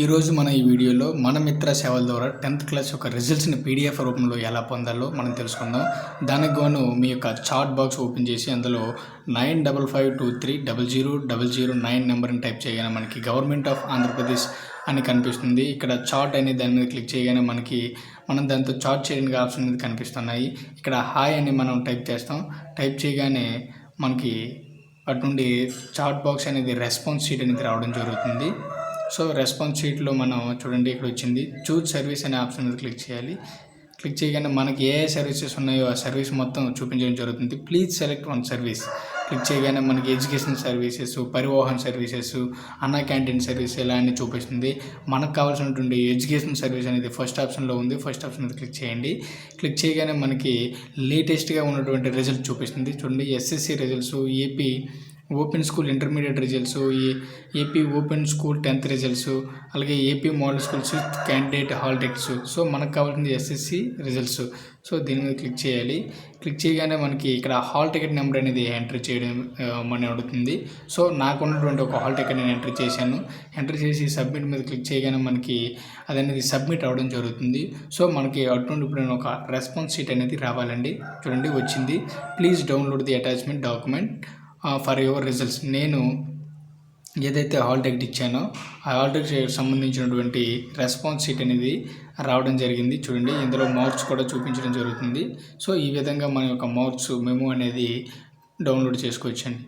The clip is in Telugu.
ఈరోజు మన ఈ వీడియోలో మన మిత్ర సేవల ద్వారా 10th క్లాస్ యొక్క రిజల్ట్స్ని పీడిఎఫ్ రూపంలో ఎలా పొందాలో మనం తెలుసుకుందాం. దానికి గాను మీ యొక్క చాట్ బాక్స్ ఓపెన్ చేసి అందులో 9552300009 నెంబర్ని టైప్ చేయగానే మనకి గవర్నమెంట్ ఆఫ్ ఆంధ్రప్రదేశ్ అని కనిపిస్తుంది. ఇక్కడ చాట్ అనే దాని మీద క్లిక్ చేయగానే మనం దాంతో చాట్ చేయడానికి ఆప్షన్ అనేది కనిపిస్తున్నాయి. ఇక్కడ హాయ్ అని మనం టైప్ చేస్తాం. టైప్ చేయగానే మనకి అటు నుండి చాట్ బాక్స్ అనేది రెస్పాన్స్ షీట్ అనేది రావడం జరుగుతుంది. సో రెస్పాన్స్ షీట్లో మనం చూడండి ఇక్కడ వచ్చింది చూజ్ సర్వీస్ అనే ఆప్షన్ మీద క్లిక్ చేయాలి. క్లిక్ చేయగానే మనకి ఏ సర్వీసెస్ ఉన్నాయో ఆ సర్వీస్ మొత్తం చూపించడం జరుగుతుంది. Please select one service click చేయగానే మనకి ఎడ్యుకేషన్ సర్వీసెస్, పరివాహన్ సర్వీసెస్, అన్నా క్యాంటీన్ సర్వీస్ ఇలా అన్ని చూపిస్తుంది. మనకు కావాల్సినటువంటి ఎడ్యుకేషన్ సర్వీస్ అనేది ఫస్ట్ ఆప్షన్లో ఉంది. ఫస్ట్ ఆప్షన్ మీద క్లిక్ చేయండి. క్లిక్ చేయగానే మనకి లేటెస్ట్గా ఉన్నటువంటి రిజల్ట్ చూపిస్తుంది. చూడండి SSC results, AP open school intermediate results, AP open school 10th results, అలాగే AP model school 6th candidate hall tickets. So మనకు కావాల్సింది ఎస్ఎస్సి రిజల్ట్స్. సో దీని మీద క్లిక్ చేయాలి. క్లిక్ చేయగానే మనకి ఇక్కడ హాల్ టికెట్ నెంబర్ అనేది ఎంటర్ చేయడం మన అడుగుతుంది. సో నాకు ఉన్నటువంటి ఒక హాల్ టికెట్ నేను ఎంటర్ చేశాను. ఎంటర్ చేసి సబ్మిట్ మీద క్లిక్ చేయగానే మనకి అది అనేది సబ్మిట్ అవ్వడం జరుగుతుంది. సో మనకి అటు నుండి ఇప్పుడు ఒక రెస్పాన్స్ షీట్ అనేది రావాలండి. చూడండి వచ్చింది. Please download the attachment document for your results. నేను ఏదైతే హాల్ టికెట్ ఇచ్చానో ఆ హాల్ టికెట్ సంబంధించినటువంటి రెస్పాన్స్ షీట్ అనేది రావడం జరిగింది. చూడండి ఇందులో మార్క్స్ కూడా చూపించడం జరుగుతుంది. సో ఈ విధంగా మన యొక్క మార్క్స్ మెమో అనేది డౌన్లోడ్ చేసుకోవచ్చండి.